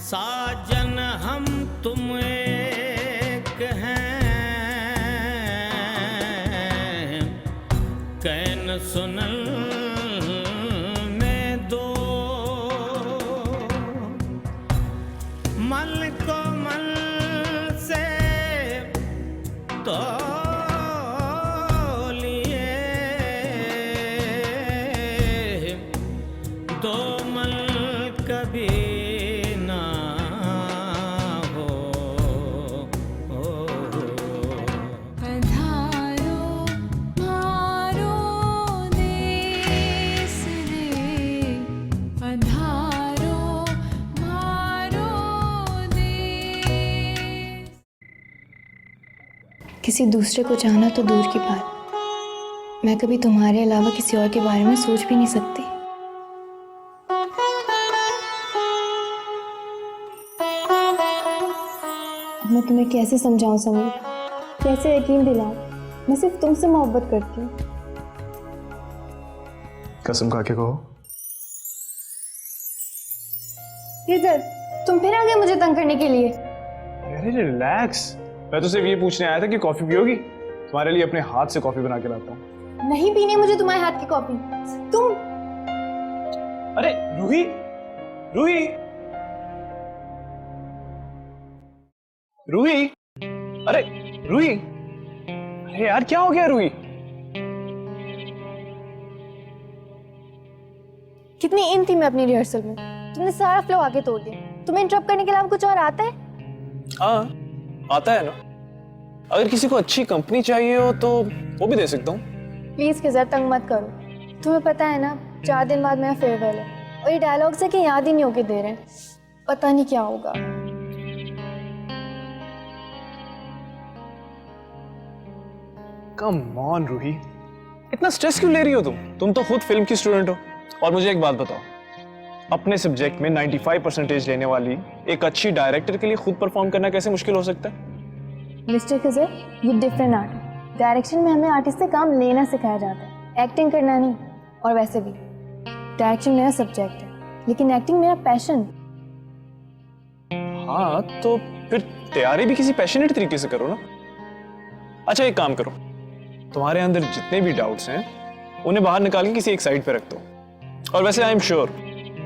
साजन हम तुम एक हैं, कैन सुनल में दो, मल को मल से तो लिए दो मल कभी किसी दूसरे को चाहना तो दूर की बात, मैं कभी तुम्हारे अलावा किसी और के बारे में सोच भी नहीं सकती। मैं तुम्हें कैसे समझाऊं समीर, कैसे यकीन दिलाऊं? मैं सिर्फ तुमसे मोहब्बत करती हूँ। कसम खा के कहो। इधर तुम फिर आ गए मुझे तंग करने के लिए। अरे रिलैक्स, मैं तो सिर्फ ये पूछने आया था कि कॉफी पियोगी? तुम्हारे लिए अपने हाथ से कॉफी बना के लाता हूँ। नहीं पीनी मुझे तुम्हारे हाथ की कॉफी। तुम अरे रूही, रूही, रूही, अरे रूही, अरे यार क्या हो गया रूही? कितनी इन थी मैं अपनी रिहर्सल में, तुमने सारा फ्लो आके तोड़ दिया। तुम्हें इंटरप्ट करने के अलावा कुछ और आता है? हाँ आता है ना, अगर किसी को अच्छी कंपनी चाहिए हो तो वो भी दे सकता हूँ। प्लीज किज़र तंग मत करो। तुम्हें पता है ना 4 दिन बाद मेरा फेयरवेल है और ये डायलॉग्स है कि याद ही नहीं होके दे रहे हैं। पता नहीं क्या होगा। कम ऑन रूही, इतना स्ट्रेस क्यों ले रही हो तुम तो खुद फिल्म की स्टूडेंट हो। और मुझे एक बात बताओ, अपने सब्जेक्ट में 95% लेने वाली एक अच्छी डायरेक्टर के लिए खुद परफॉर्म करना कैसे मुश्किल हो सकता है? मिस्टर किज़र, ये डिफरेंट आर्ट है। डायरेक्शन में हमें आर्टिस्ट से काम लेना सिखाया जाता है, एक्टिंग करना नहीं। और वैसे भी डायरेक्शन मेरा सब्जेक्ट है, लेकिन एक्टिंग मेरा पैशन। हाँ तो फिर तैयारी भी किसी पैशनेट तरीके से करो ना। अच्छा एक काम करो, तुम्हारे अंदर जितने भी डाउट्स हैं उन्हें बाहर निकाल के किसी एक साइड पे रख दो। और वैसे आई एम श्योर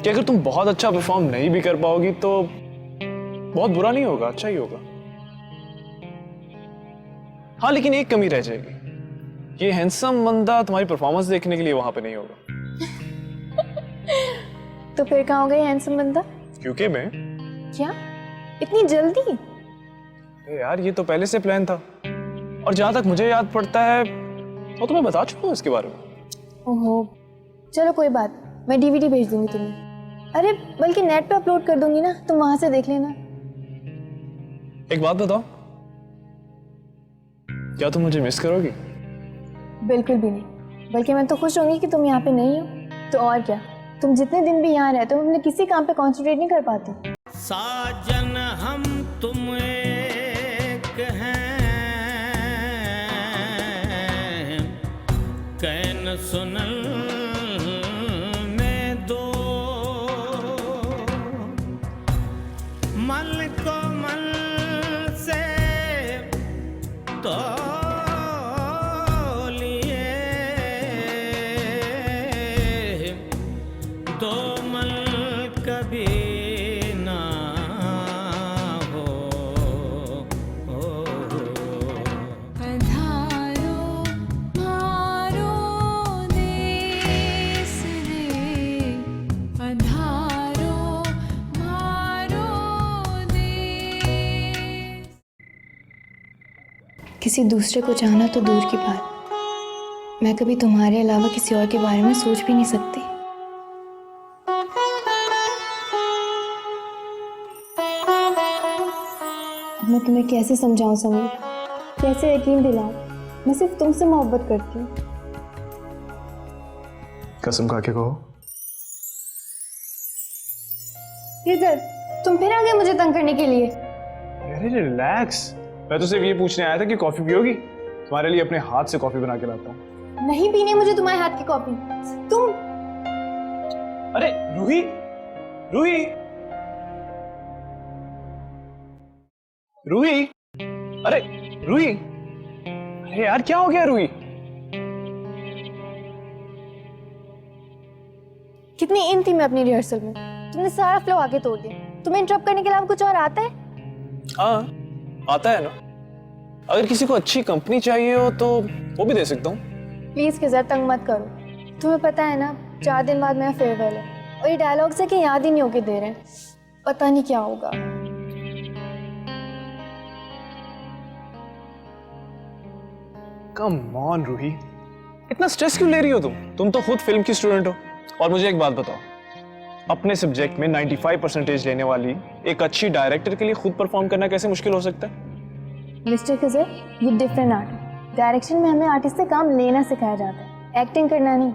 कि अगर तुम बहुत अच्छा परफॉर्म नहीं भी कर पाओगी तो बहुत बुरा नहीं होगा, अच्छा ही होगा। हाँ लेकिन एक कमी रह जाएगी, ये हैंडसम बंदा तुम्हारी परफॉर्मेंस देखने के लिए वहां पे नहीं होगा। तो फिर कहाँ होगा ये हैंडसम बंदा? क्योंकि मैं क्या इतनी जल्दी? यार ये तो पहले से प्लान था, और जहां तक मुझे याद पड़ता है तो तुम्हें बता चुका हूँ इसके बारे में। ओहो चलो कोई बात, मैं डीवीडी भेज दूंगी तुम्हें। अरे बल्कि नेट पे अपलोड कर दूंगी ना, तुम वहां से देख लेना। एक बात बताओ, क्या तुम मुझे मिस करोगी? बिल्कुल भी नहीं, बल्कि मैं तो खुश होंगी कि तुम यहाँ पे नहीं हो। तो और क्या, तुम जितने दिन भी यहाँ रहते हो अपने किसी काम पे कंसंट्रेट नहीं कर पाते। साजन हम तुम एक हैं, कैन सुनल में दो, मल को मल से तो लिए दो मल कभी ना हो। पधारो मारो देश रे, पधारो मारो देश। किसी दूसरे को चाहना तो दूर की बात, मैं कभी तुम्हारे अलावा किसी और के बारे में सोच भी नहीं सकती। मैं तुम्हें कैसे समझाऊं समीर, कैसे यकीन दिलाऊं? मैं सिर्फ तुमसे मोहब्बत करती हूँ। कसम खा के कहो। इधर तुम फिर आ गए मुझे तंग करने के लिए। अरे रिलैक्स, मैं तो सिर्फ ये पूछने आया था कि कॉफी पियोगी? तुम्हारे लिए अपने हाथ से कॉफी बना के लाता हूँ। नहीं पीनी मुझे तुम्हारे हाथ की कॉफी। तुम अरे रूही, रूही, रूही, अरे रूही, अरे यार क्या हो गया रूही? कितनी इन थी मैं अपनी रिहर्सल में, तुमने सारा फ्लो आगे तोड़ दिया। तुम्हें इंटरप्ट करने के अलावा कुछ और आता है? हाँ आता है ना, अगर किसी को अच्छी कंपनी चाहिए हो तो वो भी दे सकता हूँ। प्लीज किज़ा तंग मत करो। तुम्हें पता है ना 4 दिन बाद मेरा फेयरवेल है और ये डायलॉग से कि याद ही नहीं होके दे रहे हैं, पता नहीं क्या होगा। कम ऑन रूही, इतना स्ट्रेस क्यों ले रही हो तुम? तुम तो खुद फिल्म की स्टूडेंट हो। और मुझे एक बात बताओ, अपने सब्जेक्ट में 95% लेने वाली एक अच्छी डायरेक्टर के लिए खुद परफॉर्म करना कैसे मुश्किल हो सकता है? मिस्टर किज़र, ये डिफरेंट आर्ट है। डायरेक्शन में हमें आर्टिस्ट से काम लेना सिखाया जाता है, एक्टिंग करना नहीं।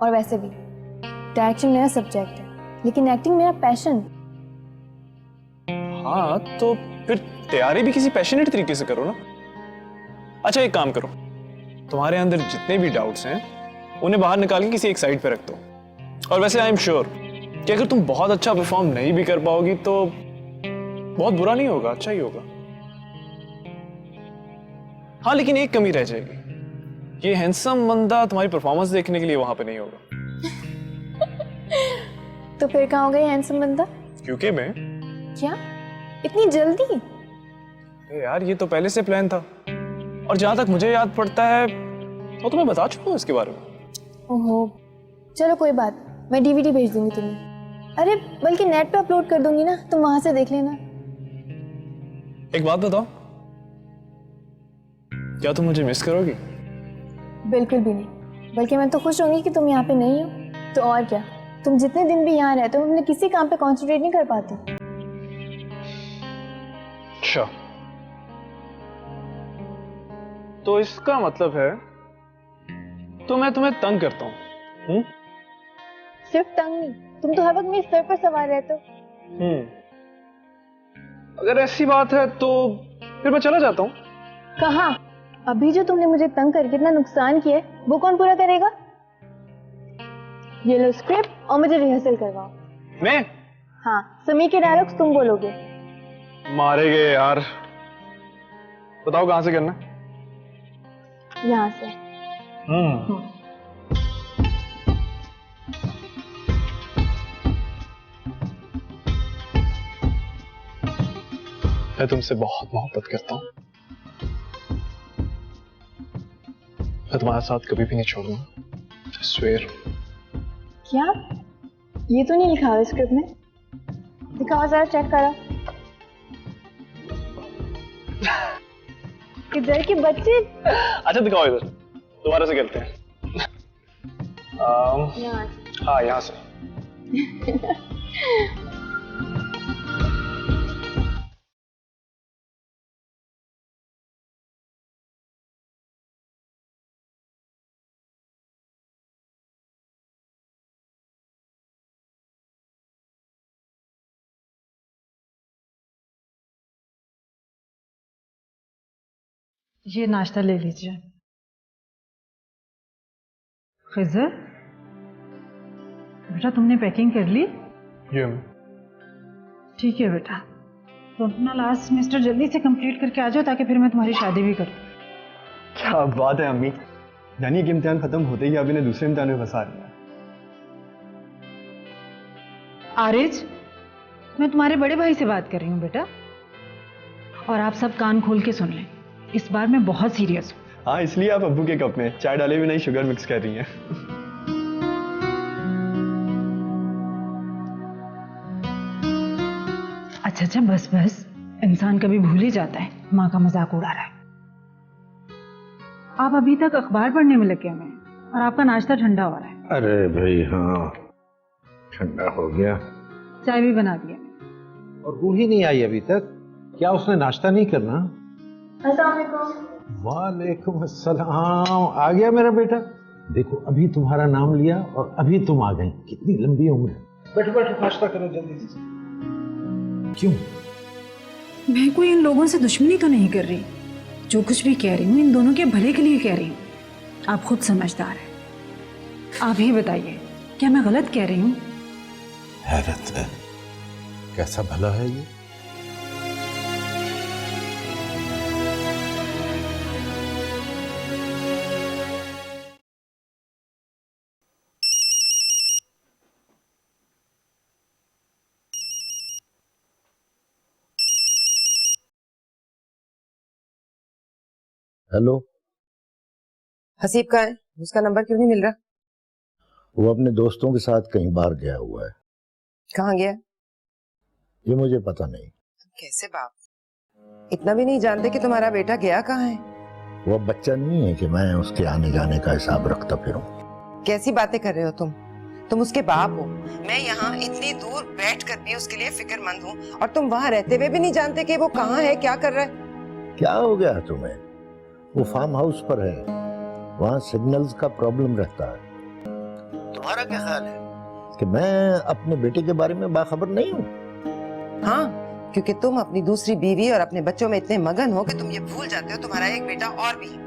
और वैसे भी डायरेक्शन मेरा सब्जेक्ट है, लेकिन एक्टिंग मेरा पैशन। हाँ तो फिर तैयारी भी किसी पैशनेट तरीके से करो ना। अच्छा एक काम करो, तुम्हारे अंदर जितने भी डाउट्स हैं उन्हें बाहर निकाल के किसी एक साइड पे रख दो। और वैसे आई एम श्योर कि अगर तुम बहुत अच्छा परफॉर्म नहीं भी कर पाओगी तो बहुत बुरा नहीं होगा, अच्छा ही होगा। हाँ लेकिन एक कमी रह जाएगी, ये हैंडसम बंदा तुम्हारी परफॉर्मेंस देखने के लिए वहां पे नहीं होगा। तो फिर कहाँ होगा ये हैंडसम बंदा? क्योंकि मैं क्या इतनी जल्दी? यार ये तो पहले से प्लान था, और जहां तक मुझे याद पड़ता है वो तो मैं बता चुका हूँ इसके बारे में। ओहो चलो कोई बात, मैं डीवीडी भेज दूंगी तुम्हें। अरे बल्कि नेट पे अपलोड कर दूंगी ना, तुम वहां से देख लेना। एक बात बताओ, क्या तुम मुझे मिस करोगी? बिल्कुल भी नहीं, बल्कि मैं तो खुश होंगी कि तुम यहाँ पे नहीं हो। तो और क्या, तुम जितने दिन भी यहाँ रहते हो अपने किसी काम पे कॉन्सेंट्रेट नहीं कर पाती। अच्छा तो इसका मतलब है तो मैं तुम्हें तंग करता हूँ? सिर्फ तंग नहीं, तुम तो हर वक्त मेरे सर पर सवार रहते हो। अगर ऐसी बात है तो फिर मैं चला जाता हूँ। कहाँ? अभी जो तुमने मुझे तंग करके इतना नुकसान किया है वो कौन पूरा करेगा? ये लो स्क्रिप्ट और मुझे रिहर्सल करवाओ। मैं? हाँ, समी के डायलॉग्स तुम बोलोगे। मारे गए यार। बताओ कहाँ से करना? यहाँ से। मैं तुमसे बहुत मोहब्बत करता हूँ, मैं तुम्हारा साथ कभी भी नहीं छोड़ूंगा, I swear। क्या? ये तो नहीं लिखा हुआ स्क्रिप्ट में। दिखाओ जरा, चेक करो। इधर के बच्चे। अच्छा दिखाओ इधर, दोबारा से करते हैं। यहाँ से। हाँ यहाँ से। ये नाश्ता ले लीजिए। खिज़र, बेटा तुमने पैकिंग कर ली? ठीक है बेटा, तो अपना लास्ट सेमेस्टर जल्दी से कंप्लीट करके आ जाओ ताकि फिर मैं तुम्हारी शादी भी करूँ। क्या बात है अम्मी, यानी कि इम्तिहान खत्म होते ही आप इन्हें दूसरे इम्तिहान में फंसा रही हैं। आरिज, मैं तुम्हारे बड़े भाई से बात कर रही हूँ बेटा, और आप सब कान खोल के सुन लें, इस बार मैं बहुत सीरियस हूँ। हाँ इसलिए आप अब्बू के कप में चाय डाले भी नहीं शुगर मिक्स कर रही हैं। अच्छा बस बस, इंसान कभी भूल ही जाता है माँ का मजाक उड़ा रहा है। आप अभी तक अखबार पढ़ने में लगे हुए हैं और आपका नाश्ता ठंडा हो रहा है। अरे भाई हाँ, ठंडा हो गया। चाय भी बना दिया। और रूही नहीं आई अभी तक? क्या उसने नाश्ता नहीं करना? वालेकुम अस्सलाम। आ गया मेरा बेटा। देखो अभी तुम्हारा नाम लिया और अभी तुम आ गए, कितनी लंबी उम्र है। बैठो बैठो, नाश्ता करो जल्दी से। क्यों? मैं कोई इन लोगों से दुश्मनी तो नहीं कर रही, जो कुछ भी कह रही हूँ इन दोनों के भले के लिए कह रही हूँ। आप खुद समझदार हैं, आप ही बताइए क्या मैं गलत कह रही हूँ? हैरत है, कैसा भला है ये? हेलो। हसीब का है, उसका नंबर क्यों नहीं मिल रहा? वो अपने दोस्तों के साथ कहीं बाहर गया हुआ है। कहाँ गया? ये मुझे पता नहीं। कैसे बाप, इतना भी नहीं जानते कि तुम्हारा बेटा गया कहाँ है? वो अब बच्चा नहीं है कि मैं उसके आने जाने का हिसाब रखता फिरूं। कैसी बातें कर रहे हो तुम उसके बाप हो। मैं यहाँ इतनी दूर बैठ कर भी उसके लिए फिक्रमंद हूँ, और तुम वहाँ रहते हुए भी नहीं जानते कि वो कहाँ है, क्या कर रहा है? क्या हो गया तुम्हें? वो फार्म हाउस पर है, वहाँ सिग्नल्स का प्रॉब्लम रहता है। तुम्हारा क्या ख्याल है कि मैं अपने बेटे के बारे में बाखबर नहीं हूँ? हाँ, क्योंकि तुम अपनी दूसरी बीवी और अपने बच्चों में इतने मगन हो कि तुम ये भूल जाते हो तुम्हारा एक बेटा और भी है।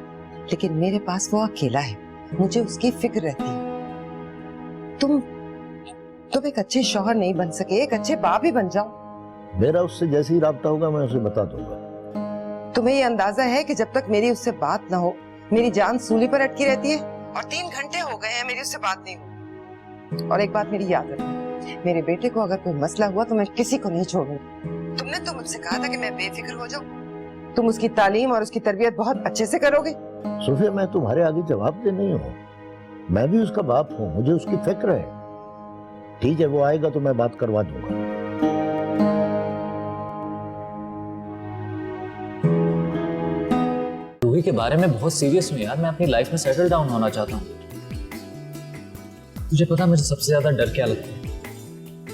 लेकिन मेरे पास वो अकेला है, मुझे उसकी फिक्र रहती है। तुम एक अच्छे शौहर नहीं बन सके, एक अच्छे बाप ही बन जाओ। मेरा उससे जैसे ही राब्ता होगा मैं उसे बता दूंगा। तुम्हें ये अंदाजा है कि जब तक मेरी उससे बात ना हो मेरी जान सूली पर अटकी रहती है? और 3 घंटे हो गए हैं मेरी उससे बात नहीं हुई। और एक बात मेरी याद रखना, मेरे बेटे को अगर कोई मसला हुआ तो मैं किसी को नहीं छोड़ूंगी। तुमने तो मुझसे कहा था कि मैं बेफिक्र हो जाऊं। तुम उसकी तालीम और उसकी तरबियत बहुत अच्छे से करोगे। सोफिया, मैं तुम्हारे आगे जवाब दे नहीं हूँ। मैं भी उसका बाप हूँ, मुझे उसकी फिक्र है। ठीक है, वो आएगा तो मैं बात करवा दूंगा। रूही के बारे में बहुत सीरियस हूँ यार। मैं अपनी लाइफ में सेटल डाउन होना चाहता हूँ। तुझे पता मुझे सबसे ज्यादा डर क्या लगता है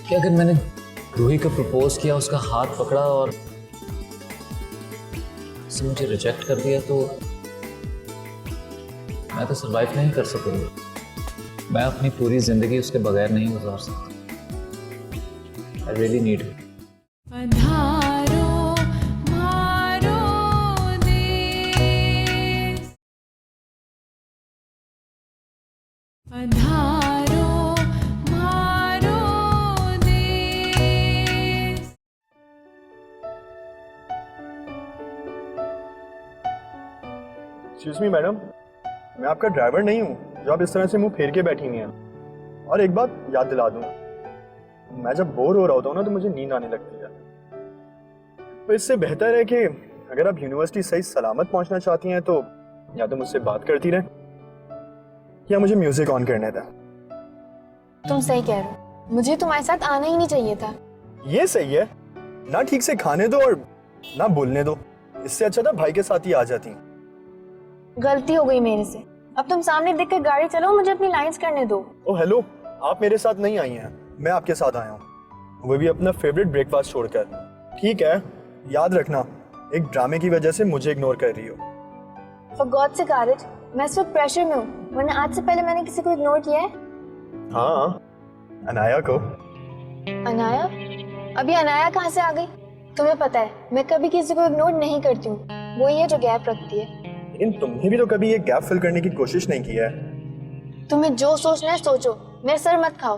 कि अगर मैंने रूही को प्रपोज किया, उसका हाथ पकड़ा और उसने मुझे रिजेक्ट कर दिया तो मैं तो सरवाइव नहीं कर सकूंगा। मैं अपनी पूरी जिंदगी उसके बगैर नहीं गुजार सकता। I really need him. Excuse me madam, मैं आपका ड्राइवर नहीं हूँ जो आप इस तरह से मुंह फेर के बैठी नहीं हैं। और एक बात याद दिला दूँ, मैं जब बोर हो रहा होता हूँ ना तो मुझे नींद आने लगती है। तो इससे बेहतर है कि अगर आप यूनिवर्सिटी सही सलामत पहुंचना चाहती हैं तो या तो मुझसे बात करती रहें या मुझे म्यूजिक ऑन करने दें। तुम सही कह रहे हो, मुझे तुम्हारे साथ आना ही नहीं चाहिए था। ये सही है ना, ठीक से खाने दो और ना बोलने दो। इससे अच्छा था भाई के साथ ही आ जाती। गलती हो गई मेरे से। अब तुम सामने देख कर गाड़ी चलाओ, मुझे अपनी लाइंस करने दो। ओ हेलो, आप मेरे साथ नहीं आई हैं, मैं आपके साथ आया हूँ, वो भी अपना फेवरेट ब्रेकफास्ट छोड़कर। ठीक है, याद रखना एक ड्रामे की वजह से मुझे इग्नोर कर रही हो। For God से कारज, मैं इस वक्त प्रेशर में हूँ, वरना आज से पहले मैंने किसी को इग्नोर किया है? हाँ, अनाया को। अनाया? अभी अनाया कहाँ से आ गई? तुम्हें पता है मैं कभी किसी को इग्नोर नहीं करती हूँ, वो ही है जो गैप रखती है। लेकिन तुमने भी तो कभी ये गैप फिल करने की कोशिश नहीं की है। तुम्हें जो सोचना है सोचो, मेरे सर मत खाओ।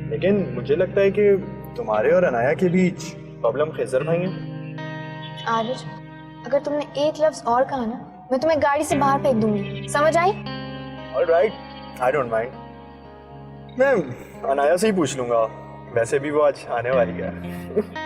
लेकिन मुझे लगता है कि तुम्हारे और अनाया के बीच प्रॉब्लम खिजर भाई है। आरिज, अगर तुमने एक लफ्ज और कहा ना, मैं तुम्हें गाड़ी से बाहर फेंक दूंगी, समझ आई? Alright, I don't mind. मैं अनाया से ही पूछ लूंगा, वैसे भी वो आज आने वाली है।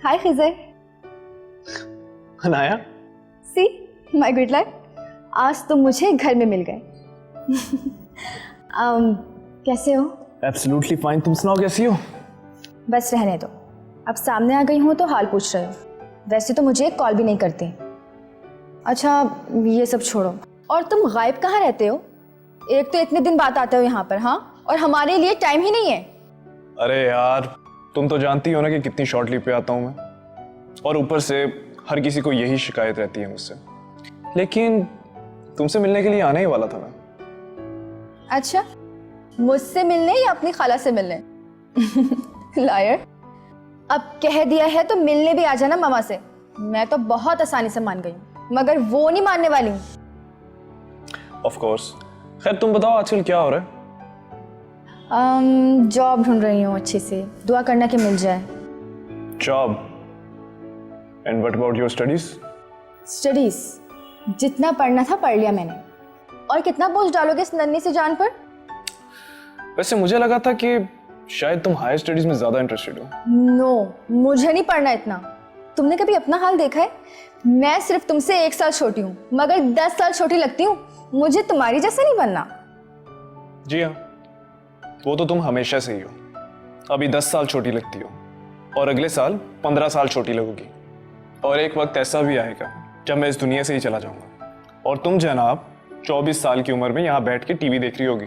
Hi Khizar. Anaya, see my good luck, आज तुम मुझे घर में मिल गए। कैसे हो? Absolutely fine. तुम सुनाओ कैसी हो? बस रहने दो, अब सामने आ गई हूँ तो हाल पूछ रहे हो। वैसे तो मुझे कॉल भी नहीं करते। अच्छा ये सब छोड़ो, और तुम गायब कहाँ रहते हो? एक तो इतने दिन बाद आते हो यहाँ पर, हाँ, और हमारे लिए टाइम ही नहीं है। अरे यार, तुम तो जानती हो ना कि कितनी शॉर्ट लीव पे आता हूँ मैं, और ऊपर से हर किसी को यही शिकायत रहती है मुझसे। लेकिन तुमसे मिलने के लिए आने ही वाला था मैं। अच्छा, मुझसे मिलने या अपनी खाला से मिलने? लायर, अब कह दिया है तो मिलने भी आ जाना मामा से। मैं तो बहुत आसानी से मान गई हूँ, मगर वो नहीं मानने वाली। Of course. खैर तुम बताओ आजकल क्या हो रहा है? जॉब ढूंढ रही हूँ अच्छी से, दुआ करना कि मिल जाए। Job? And what about your studies? Studies जितना पढ़ना था पढ़ लिया मैंने। और कितना बोझ डालोगे इस नन्ही सी जान पर? वैसे मुझे लगा था कि शायद तुम हायर स्टडीज में ज्यादा इंटरेस्टेड हो। नो, मुझे नहीं पढ़ना इतना। तुमने कभी अपना हाल देखा है? मैं सिर्फ तुमसे 1 साल छोटी हूँ, मगर 10 साल छोटी लगती हूँ। मुझे तुम्हारी जैसे नहीं बनना। जी हाँ, वो तो तुम हमेशा से ही हो। अभी 10 साल छोटी लगती हो और अगले साल 15 साल छोटी लगोगी। और एक वक्त ऐसा भी आएगा जब मैं इस दुनिया से ही चला जाऊंगा और तुम जनाब 24 साल की उम्र में यहाँ बैठ के टीवी देख रही होगी।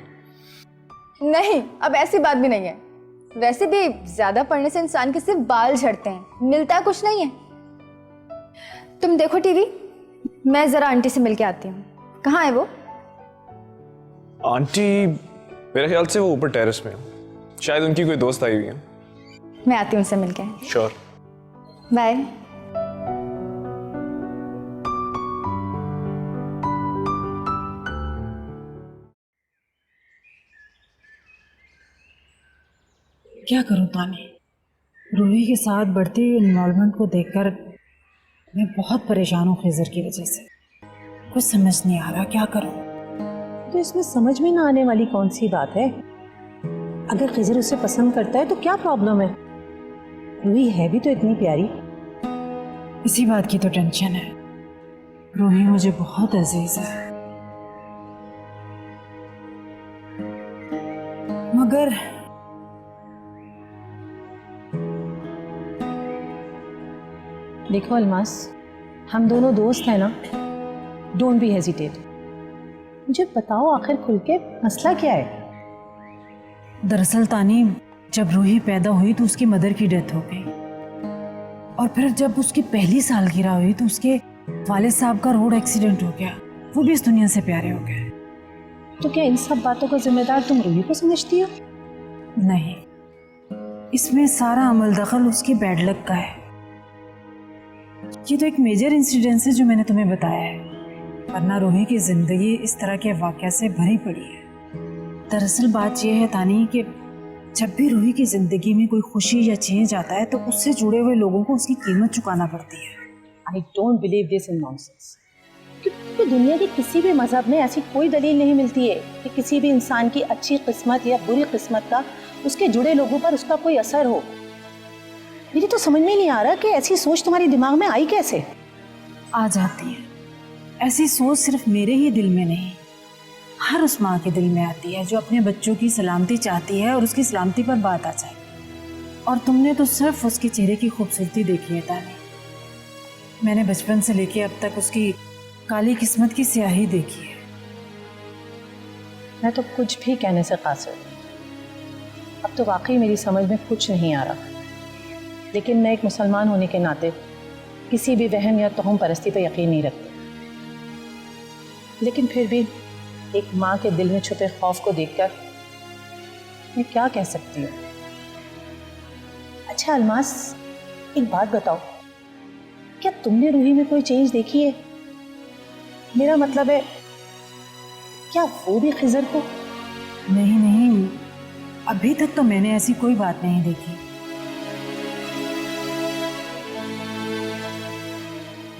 नहीं, अब ऐसी बात भी नहीं है। वैसे भी ज्यादा पढ़ने से इंसान के सिर्फ बाल झड़ते हैं, मिलता कुछ नहीं है। तुम देखो टीवी, मैं जरा आंटी से मिलके आती हूँ। कहाँ है वो? आंटी मेरे ख्याल से वो ऊपर टेरेस में है, शायद उनकी कोई दोस्त आई हुई है। मैं आती हूँ उनसे मिलके। श्योर। बाय। क्या करूं तानी, रूही के साथ बढ़ती हुई इन्वॉल्वमेंट को देखकर मैं बहुत परेशान हूँ खिजर की वजह से। कुछ समझ नहीं आ रहा क्या करूं। तो इसमें समझ में ना आने वाली कौन सी बात है? अगर खिजर उसे पसंद करता है तो क्या प्रॉब्लम है? रूही है भी तो इतनी प्यारी। इसी बात की तो टेंशन है। रूही मुझे बहुत अजीज है, मगर देखो अलमास, हम दोनों दोस्त हैं ना, डोंट बी हेजिटेट। मुझे बताओ आखिर खुल के मसला क्या है? दरअसल तानी, जब रूही पैदा हुई तो उसकी मदर की डेथ हो गई, और फिर जब उसकी पहली सालगिरह हुई तो उसके वालिद साहब का रोड एक्सीडेंट हो गया। वो भी इस दुनिया से प्यारे हो गए। तो क्या इन सब बातों का जिम्मेदार तुम रूही को समझती हो? नहीं, इसमें सारा अमल दखल उसकी बैड लक का है। ये तो एक मेजर इंसिडेंट है जो मैंने तुम्हें बताया है, वरना रूही की जिंदगी इस तरह के वाकया से भरी पड़ी है। दरअसल बात यह है तानी कि जब भी रूही की जिंदगी में कोई खुशी या चेंज आता है तो उससे जुड़े हुए लोगों को उसकी कीमत चुकाना पड़ती है। I don't believe this in nonsense. क्योंकि दुनिया के किसी भी मजहब में ऐसी कोई दलील नहीं मिलती है कि किसी भी इंसान की अच्छी किस्मत या बुरी किस्मत का उसके जुड़े लोगों पर उसका कोई असर हो। मेरी तो समझ में नहीं आ रहा कि ऐसी सोच तुम्हारे दिमाग में आई कैसे? आ जाती है। ऐसी सोच सिर्फ मेरे ही दिल में नहीं, हर उस माँ के दिल में आती है जो अपने बच्चों की सलामती चाहती है और उसकी सलामती पर बात आ जाए। और तुमने तो सिर्फ उसके चेहरे की खूबसूरती देखी है तानी। मैंने बचपन से लेके अब तक उसकी काली किस्मत की स्याही देखी है। मैं तो कुछ भी कहने से कासिर हूं। अब तो वाकई मेरी समझ में कुछ नहीं आ रहा, लेकिन मैं एक मुसलमान होने के नाते किसी भी वहम या तोहम परस्ती पर यकीन नहीं रखती। लेकिन फिर भी एक माँ के दिल में छुपे खौफ को देखकर मैं क्या कह सकती हूँ। अच्छा अलमास, एक बात बताओ, क्या तुमने रूही में कोई चेंज देखी है? मेरा मतलब है, क्या वो भी खिजर को? नहीं नहीं, अभी तक तो मैंने ऐसी कोई बात नहीं देखी।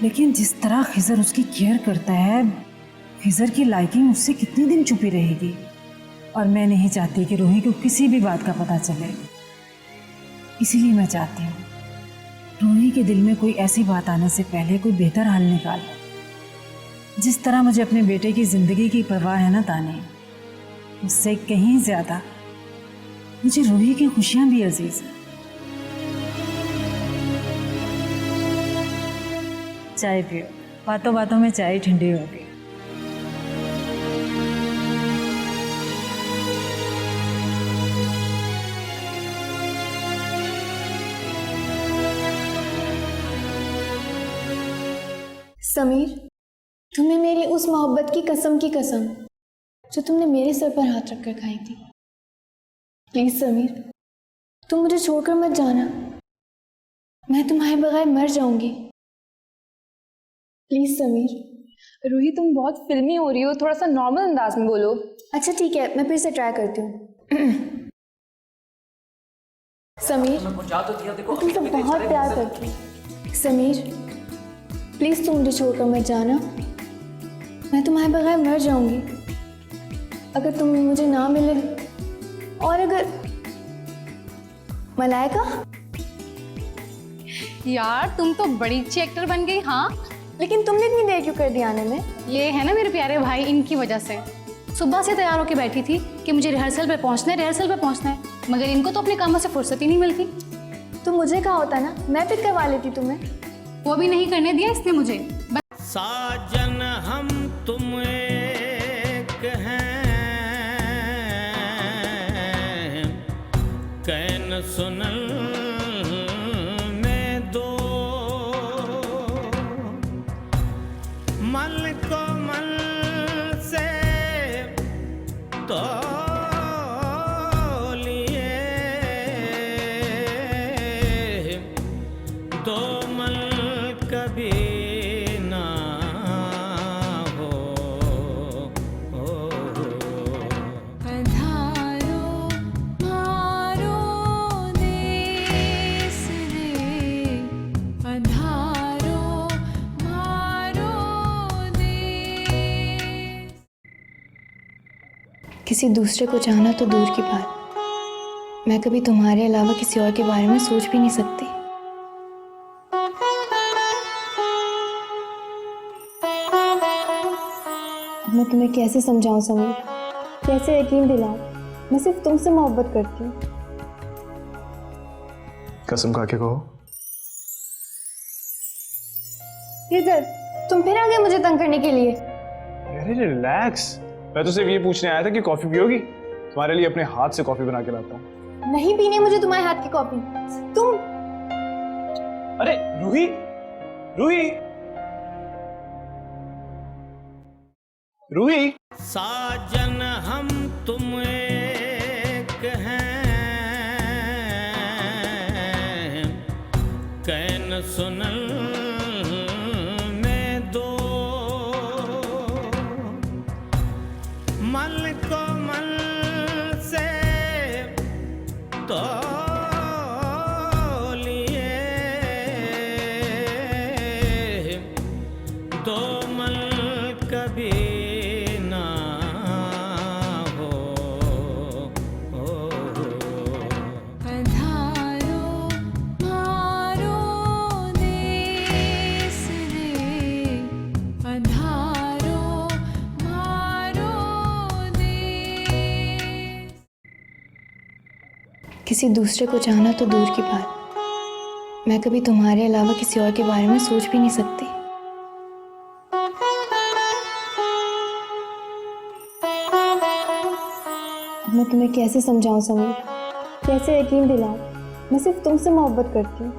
लेकिन जिस तरह खिजर उसकी केयर करता है, खिजर की लाइकिंग उससे कितने दिन छुपी रहेगी। और मैं नहीं चाहती कि रूही को किसी भी बात का पता चले। इसीलिए मैं चाहती हूँ रूही के दिल में कोई ऐसी बात आने से पहले कोई बेहतर हल निकाल। जिस तरह मुझे अपने बेटे की जिंदगी की परवाह है ना तानी, उससे कहीं ज्यादा मुझे रूही की खुशियां भी अजीज हैं। चाय पियो, बातों बातों में चाय ठंडी हो गई। समीर, तुम्हें मेरी उस मोहब्बत की कसम जो तुमने मेरे सर पर हाथ रखकर खाई थी। प्लीज समीर, तुम मुझे छोड़कर मत जाना। मैं तुम्हारे बगैर मर जाऊंगी। प्लीज समीर। रूही, तुम बहुत फिल्मी हो रही हो, थोड़ा सा नॉर्मल अंदाज में बोलो। अच्छा ठीक है, मैं फिर से ट्राई करती हूँ। समीर, पहुंचा तो दिया, देखो मैं तुमसे बहुत प्यार करती हूँ। समीर, प्लीज तुम मुझे छोड़कर मत जाना। मैं तुम्हारे बगैर मर जाऊंगी अगर तुम मुझे ना मिले। और अगर मलाइका, यार तुम तो बड़ी अच्छी एक्टर बन गई। हाँ, लेकिन तुमने इतनी देर क्यों कर दी आने में? ये है ना मेरे प्यारे भाई, इनकी वजह से सुबह से तैयार होकर बैठी थी कि मुझे रिहर्सल पे पहुंचना है, मगर इनको तो अपने कामों से फुर्सत ही नहीं मिलती। तो मुझे कहा होता ना, मैं पिक करवा लेती तुम्हें। वो भी नहीं करने दिया इसने मुझे। साजन हम तुम एक हैं, कैन सुनल में दो, मल को मल से तो लिए दो मल कभी ना हो। पधारो मारो देश रे, पधारो मारो देश। किसी दूसरे को चाहना तो दूर की बात, मैं कभी तुम्हारे अलावा किसी और के बारे में सोच भी नहीं सकती। अब मैं तुम्हें कैसे समझाऊं समीर, कैसे यकीन दिलाऊं? मैं सिर्फ तुमसे मोहब्बत करती हूँ। कसम खा के कहो। इधर तुम फिर आ गए मुझे तंग करने के लिए। अरे रिलैक्स, मैं तो सिर्फ ये पूछने आया था कि कॉफी पियोगी? तुम्हारे लिए अपने हाथ से कॉफी बना के लाता हूँ। नहीं पीनी मुझे तुम्हारे हाथ की कॉफी। तुम अरे रूही, रूही, रूही। साजन हम तुम एक हैं, कैन सुनल में दो, मल को मल से तो लिए दो मल कभी ना हो। पधारो मारो देश रे, पधारो मारो देश। किसी दूसरे को चाहना तो दूर की बात, मैं कभी तुम्हारे अलावा किसी और के बारे में सोच भी नहीं सकती। अब मैं तुम्हें कैसे समझाऊं समीर, कैसे यकीन दिलाऊं? मैं सिर्फ तुमसे मोहब्बत करती हूँ।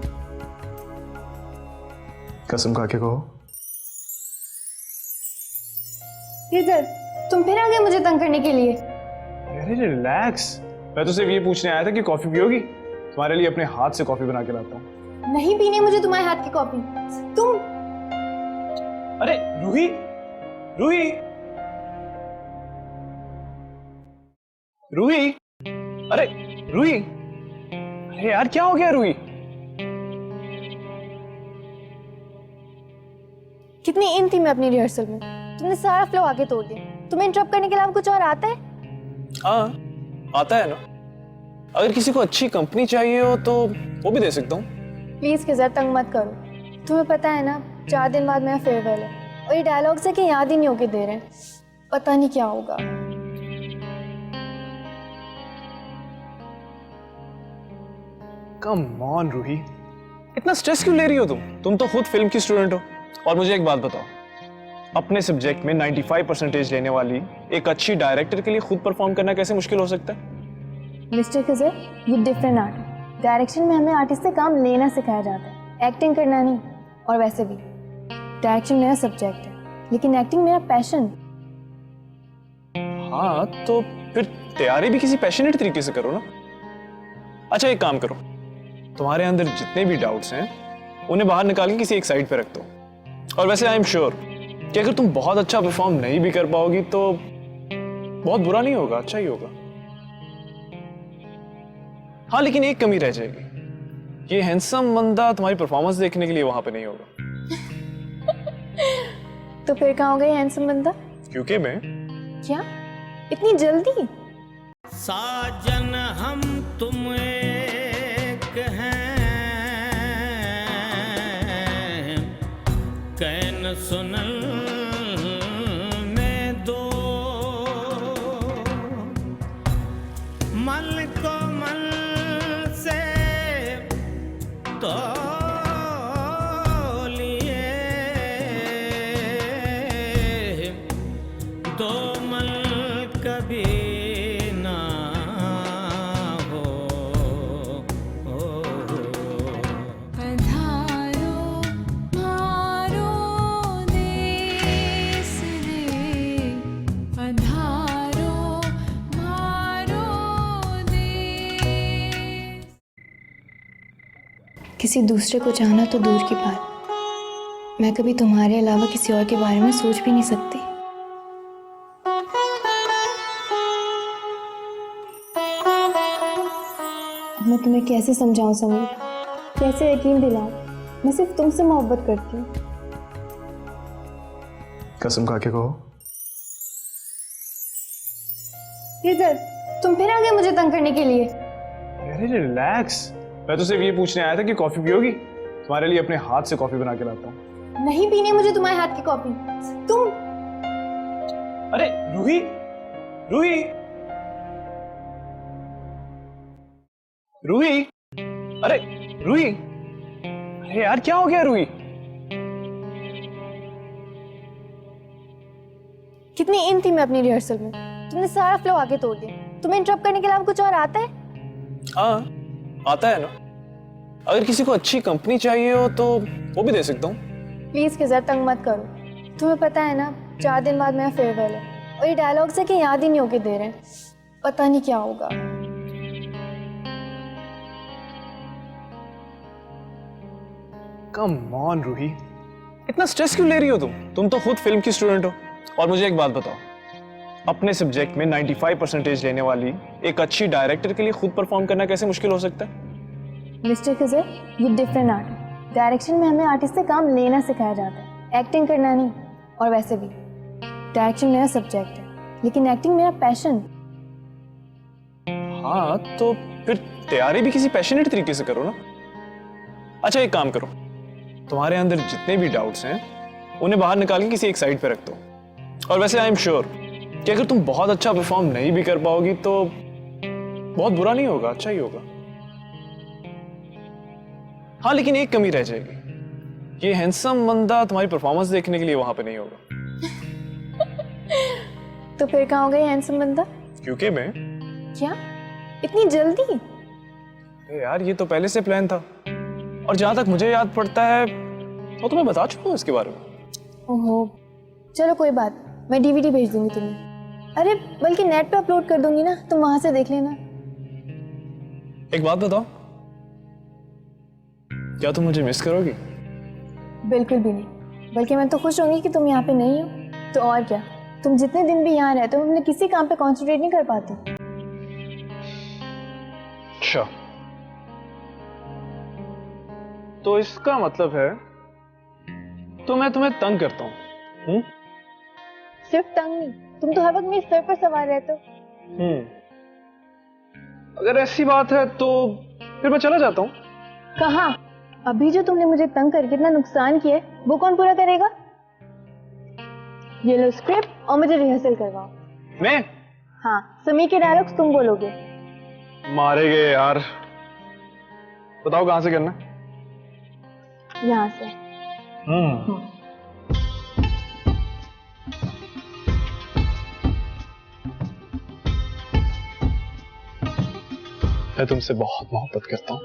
कसम खा के कहो। इधर तुम फिर आ गए मुझे तंग करने के लिए। अरे रिलैक्स, मैं तो सिर्फ ये पूछने आया था कि कॉफी पियोगी? तुम्हारे लिए अपने हाथ से कॉफी बना के लाता हूँ। नहीं पीनी मुझे तुम्हारे हाथ की कॉफी। तुम अरे रूही, रूही, रूही, अरे रूही, अरे यार क्या हो गया रूही? कितनी इन थी मैं अपनी रिहर्सल में, तुमने सारा फ्लो आगे तोड़ दिया। तुम्हें इंटरप्ट करने के अलावा कुछ और आता है? हाँ आता है ना। अगर किसी को अच्छी कंपनी चाहिए हो तो वो भी दे सकता हूँ। प्लीज किज़र तंग मत करो। तुम्हें पता है ना 4 दिन बाद मेरा फेयरवेल है और ये डायलॉग से कि याद ही नहीं होके दे रहे हैं। पता नहीं क्या होगा। कम ऑन रूही, इतना स्ट्रेस क्यों ले रही हो तुम? तुम तो खुद फिल्म की स्टूडेंट हो। और मुझे एक बात बताओ, अपने सब्जेक्ट में 95% लेने वाली एक अच्छी डायरेक्टर के लिए खुद परफॉर्म करना कैसे मुश्किल हो सकता है? मिस्टर किज़र, ये डिफरेंट आर्ट है। डायरेक्शन में हमें आर्टिस्ट से काम लेना सिखाया जाता है, एक्टिंग करना नहीं। और वैसे भी डायरेक्शन मेरा सब्जेक्ट है, लेकिन एक्टिंग मेरा पैशन। हाँ तो फिर तैयारी भी किसी पैशनेट तरीके से करो ना। अच्छा एक काम करो, तुम्हारे अंदर जितने भी डाउट्स हैं उन्हें बाहर निकाल के किसी एक साइड पे रख दो। और वैसे आई एम श्योर कि अगर तुम बहुत अच्छा परफॉर्म नहीं भी कर पाओगी तो बहुत बुरा नहीं होगा, अच्छा ही होगा। हाँ, लेकिन एक कमी रह जाएगी, ये हैंडसम बंदा तुम्हारी परफॉर्मेंस देखने के लिए वहां पे नहीं होगा। तो फिर कहाँ हो गई हैंडसम बंदा? क्योंकि मैं क्या इतनी जल्दी? साजन हम तुम एक हैं, कैन सुनल में दो, मल को मल से तो लिए दो मल कभी ना हो। पधारो मारो देश रे, पधारो मारो देश। किसी दूसरे को चाहना तो दूर की बात, मैं कभी तुम्हारे अलावा किसी और के बारे में सोच भी नहीं सकती। अब मैं तुम्हें कैसे समझाऊं समीर, कैसे यकीन दिलाऊं? मैं सिर्फ तुमसे मोहब्बत करती हूँ। कसम खा के कहो। इधर तुम फिर आ गए मुझे तंग करने के लिए। अरे रिलैक्स, मैं तो सिर्फ ये पूछने आया था कि कॉफी पियोगी? तुम्हारे लिए अपने हाथ से कॉफी बना के लाता हूँ। नहीं पीनी मुझे तुम्हारे हाथ की कॉफी। तुम अरे रूही, रूही, रूही, अरे रूही, अरे यार क्या हो गया रूही? कितनी इन थी मैं अपनी रिहर्सल में, तुमने सारा फ्लो आगे तोड़ दिया। तुम्हें इंटरप्ट करने के अलावा कुछ और आता है? हाँ आता है ना, अगर किसी को अच्छी कंपनी चाहिए हो तो वो भी दे सकता हूँ। प्लीज किजर तंग मत करो। तुम्हें पता है ना 4 दिन बाद मेरा फेयरवेल है और ये डायलॉग से कि याद ही नहीं होके दे रहे हैं। पता नहीं क्या होगा। कम ऑन रूही, इतना स्ट्रेस क्यों ले रही हो तुम? तुम तो खुद फिल्म की स्टूडेंट हो। और मुझे एक बात बताओ, अपने सब्जेक्ट में 95% लेने वाली एक अच्छी डायरेक्टर के लिए खुद परफॉर्म करना कैसे मुश्किल हो सकता है? मिस्टर किजर, ये डिफरेंट आर्ट। डायरेक्शन में हमें आर्टिस्ट से काम लेना सिखाया जाता है, एक्टिंग करना नहीं। और वैसे भी डायरेक्शन मेरा सब्जेक्ट है, लेकिन एक्टिंग मेरा पैशन। हाँ तो फिर तैयारी भी किसी पैशनेट तरीके से करो ना। अच्छा एक काम करो, तुम्हारे अंदर जितने भी डाउट्स हैं उन्हें बाहर निकाल के किसी एक साइड पे रख दो। और वैसे आई एम श्योर कि अगर तुम बहुत अच्छा परफॉर्म नहीं भी कर पाओगी तो बहुत बुरा नहीं होगा, अच्छा ही होगा। हाँ लेकिन एक कमी रह जाएगी, ये हैंडसम बंदा तुम्हारी परफॉर्मेंस देखने के लिए वहां पे नहीं होगा। तो फिर कहाँ हो गई हैंडसम बंदा? क्योंकि मैं क्या इतनी जल्दी? अरे यार ये तो पहले से प्लान था, और जहां तक मुझे याद पड़ता है तो तुम्हें बता चुका हूं इसके बारे में। ओहो चलो कोई बात, मैं डीवीडी भेज दूंगी तुम्हें। अरे बल्कि नेट पे अपलोड कर दूंगी ना, तुम वहां से देख लेना। एक बात बताओ, क्या तुम मुझे मिस करोगी? बिल्कुल भी नहीं, बल्कि मैं तो खुश होंगी कि तुम यहाँ पे नहीं हो। तो और क्या, तुम जितने दिन भी यहाँ रहते हो मैं अपने किसी काम पे कॉन्सेंट्रेट नहीं कर पाती। अच्छा तो इसका मतलब है तो मैं तुम्हें तंग करता हूँ? सिर्फ तंग नहीं, तुम तो हर वक्त मेरे सर पर सवार रहते हो। अगर ऐसी बात है तो फिर मैं चला जाता हूँ। कहाँ? अभी जो तुमने मुझे तंग करके इतना नुकसान किया है वो कौन पूरा करेगा? ये लो स्क्रिप्ट और मुझे रिहर्सल करवाओ। मैं? हाँ, समी के डायलॉग्स तुम बोलोगे। मारे गए यार। बताओ कहां से करना? यहाँ से। मैं तुमसे बहुत मोहब्बत करता हूँ,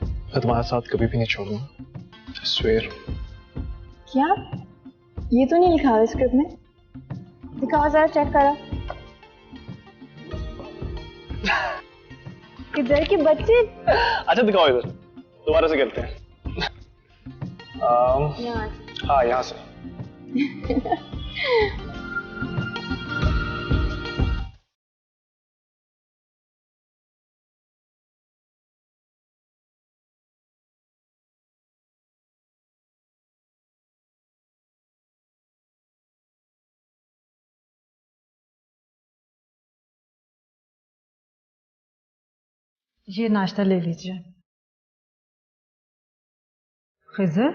मैं तुम्हारा साथ कभी भी नहीं छोड़ूंगा, I swear। क्या? ये तो नहीं लिखा हुआ स्क्रिप्ट में। दिखाओ जरा, चेक करो। किधर के बच्चे? अच्छा दिखाओ इधर, दोबारा से करते हैं। यहाँ से। हाँ यहाँ से। ये नाश्ता ले लीजिए। खिजर,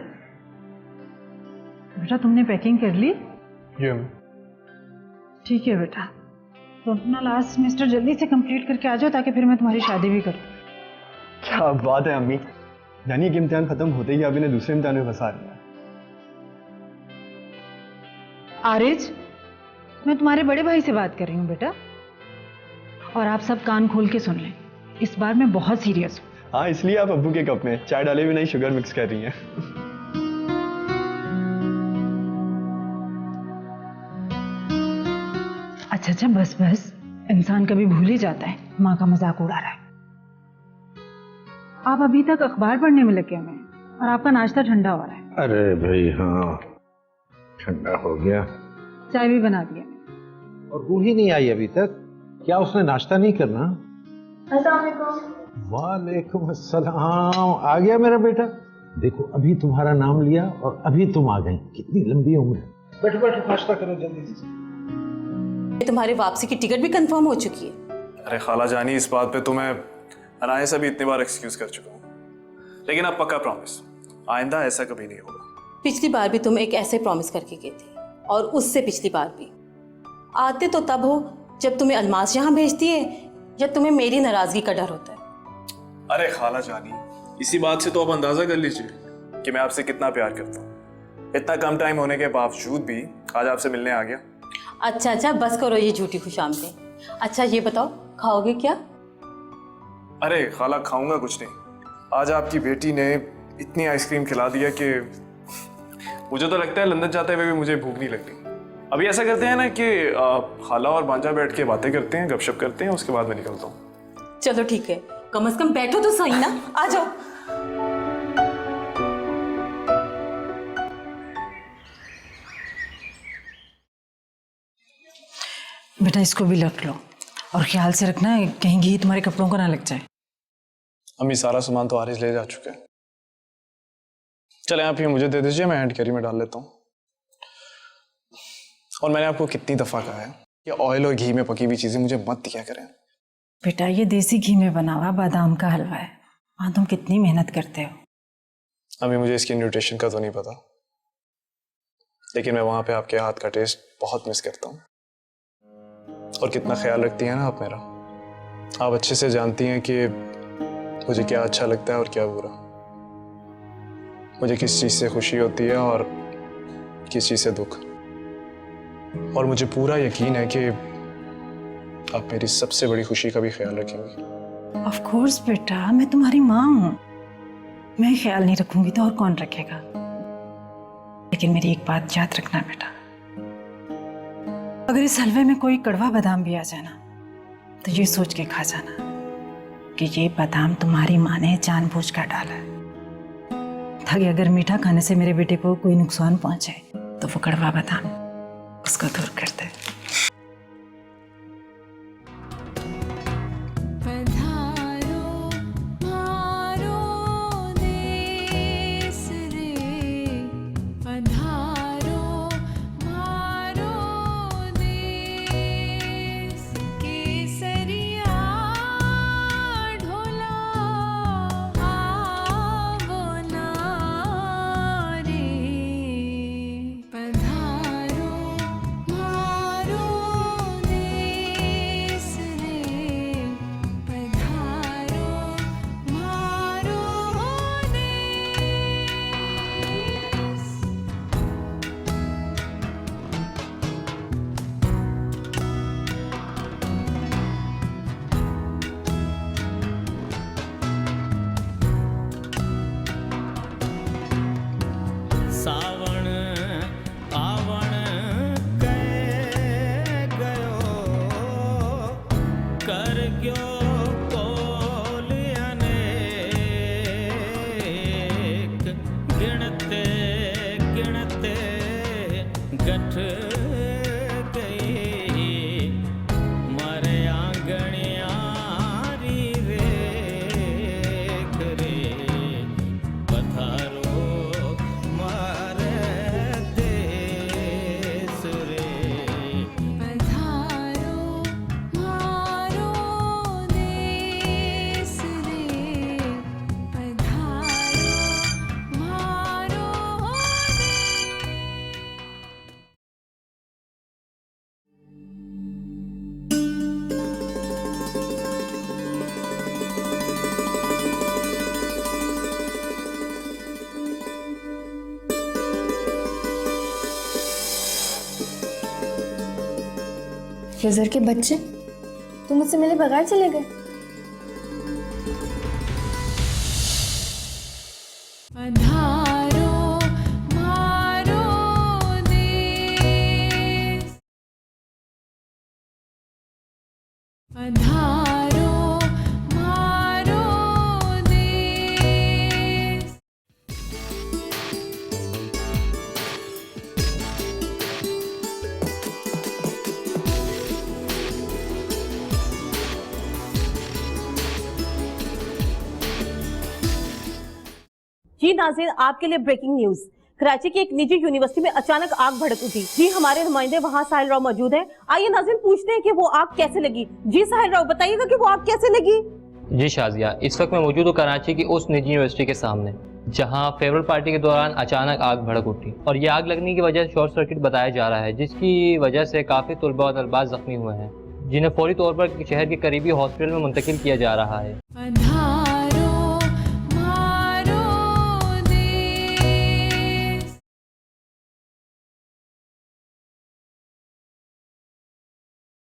बेटा तुमने पैकिंग कर ली? जी ठीक है बेटा, तो अपना लास्ट सेमेस्टर जल्दी से कंप्लीट करके आ जाओ ताकि फिर मैं तुम्हारी शादी भी करूँ। क्या बात है अम्मी, यानी कि इम्तिहान खत्म होते ही आप इन्हें दूसरे इम्तिहान में फंसा रहे हैं। आरिज, मैं तुम्हारे बड़े भाई से बात कर रही हूँ बेटा, और आप सब कान खोल के सुन लें, इस बार मैं बहुत सीरियस हूँ। हाँ, इसलिए आप अब्बू के कप में चाय डाले भी नहीं शुगर मिक्स कर रही हैं। अच्छा बस बस, इंसान कभी भूल ही जाता है, माँ का मजाक उड़ा रहा है। आप अभी तक अखबार पढ़ने में लगे हुए हैं और आपका नाश्ता ठंडा हो रहा है। अरे भाई हाँ, ठंडा हो गया। चाय भी बना दिया। और रूही नहीं आई अभी तक, क्या उसने नाश्ता नहीं करना? वालेकुम अस्सलाम, आ गया मेरा बेटा। देखो अभी तुम्हारा नाम लिया और अभी तुम आ गई, कितनी लंबी उम्र है। बैठो बैठो, नाश्ता करो जल्दी से। तुम्हारी वापसी की टिकट भी कंफर्म हो चुकी है। अरे खाला जानी, इस बात पे तो मैं अनाया से भी इतनी बार एक्सक्यूज कर चुका हूँ, लेकिन अब पक्का प्रॉमिस, आइंदा ऐसा कभी नहीं होगा। पिछली बार भी तुम एक ऐसे प्रॉमिस करके गए थे, और उससे पिछली बार भी। आते तो तब हो जब तुम्हें अलमास यहाँ भेजती है, या तुम्हें मेरी नाराजगी का डर होता है? अरे खाला जानी, इसी बात से तो आप अंदाजा कर लीजिए कि मैं आपसे कितना प्यार करता हूँ। इतना कम टाइम होने के बावजूद भी आज आपसे मिलने आ गया। अच्छा बस करो ये झूठी खुशामदें। अच्छा ये बताओ, खाओगे क्या? अरे खाला, खाऊंगा कुछ नहीं। आज आपकी बेटी ने इतनी आइसक्रीम खिला दिया कि मुझे तो लगता है लंदन जाते हुए भी मुझे भूख नहीं लगती। अभी ऐसा करते हैं ना कि खाला और भांजा बैठ के बातें करते हैं, गपशप करते हैं, उसके बाद मैं निकलता हूँ। चलो ठीक है, कम से कम बैठो तो सही ना, आ जाओ। बेटा इसको भी रख लो, और ख्याल से रखना कहीं घी तुम्हारे कपड़ों को ना लग जाए। अम्मी सारा सामान तो आरिज ले जा चुके हैं। चले आप ये मुझे दे दीजिए, मैं हैंड कैरी में डाल लेता हूँ। और मैंने आपको कितनी दफा कहा है कि ऑयल और घी में पकी हुई चीजें मुझे मत दिया करें। बेटा ये देसी घी में बना हुआ बादाम का हलवा है, वहां तुम कितनी मेहनत करते हो। अभी मुझे इसकी न्यूट्रिशन का तो नहीं पता, लेकिन मैं वहां पे आपके हाथ का टेस्ट बहुत मिस करता हूँ। और कितना ख्याल रखती हैं ना आप मेरा। आप अच्छे से जानती हैं कि मुझे क्या अच्छा लगता है और क्या बुरा, मुझे किस चीज से खुशी होती है और किस चीज से दुख। और मुझे पूरा यकीन है कि आप मेरी सबसे बड़ी खुशी का भी ख्याल रखेंगी। ऑफ कोर्स बेटा, मैं तुम्हारी माँ हूँ, मैं ख्याल नहीं रखूंगी तो और कौन रखेगा। लेकिन मेरी एक बात याद रखना बेटा, अगर इस हलवे में कोई कड़वा बादाम भी आ जाए ना, तो ये सोच के खा जाना कि ये बादाम तुम्हारी माँ ने जानबूझ कर डाला है, ताकि अगर मीठा खाने से मेरे बेटे को कोई नुकसान पहुंचे तो वो कड़वा बादाम उसको दूर कर दे। सावण आवण कहे गयो कर गयो कोल अनेक गिणते गिणते गठ गई मारे आंगणियारी रेख रे पधारो खिजर के बच्चे, तुम मुझसे मिले बगैर चले गए। जी नाज़रीन, आपके लिए ब्रेकिंग न्यूज। कराची की एक निजी यूनिवर्सिटी में अचानक आग भड़क उठी। जी हमारे नुमाइंदे वहाँ साहिल राव मौजूद हैं। आइए नाज़रीन पूछते हैं कि वो आग कैसे लगी। जी साहिल राव, बताइएगा कि वो आग कैसे लगी। जी शाजिया, इस वक्त मैं मौजूद हूँ कराची की उस निजी यूनिवर्सिटी के सामने जहाँ फेयरवेल पार्टी के दौरान अचानक आग भड़क उठी और ये आग लगने की वजह शॉर्ट सर्किट बताया जा रहा है, जिसकी वजह से काफ़ी तलबा और तलबात जख्मी हुए हैं, जिन्हें फौरी तौर पर शहर के करीबी हॉस्पिटल में मुंतकिल किया जा रहा है।